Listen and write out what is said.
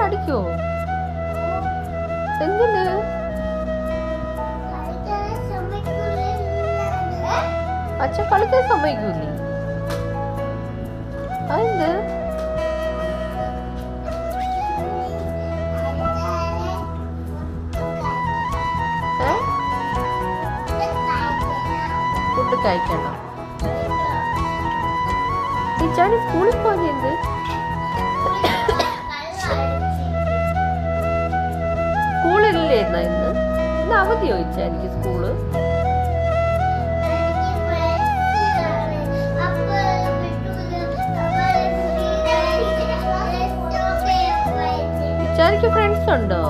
അടിക്കോ? എന്തിന്? അച്ഛൻ കളിക്കാൻ സമ്മതിക്കൂലേ? അതെന്ത്? ഫുഡ് കഴിക്കണം. ചാടി സ്കൂളിൽ പോയത്? സ്കൂളില്ലായിരുന്ന ഇന്ന് അവധി ചോദിച്ചാ എനിക്ക് സ്കൂള്. ഇച്ചാരിക്ക് ഫ്രണ്ട്സ് ഉണ്ടോ?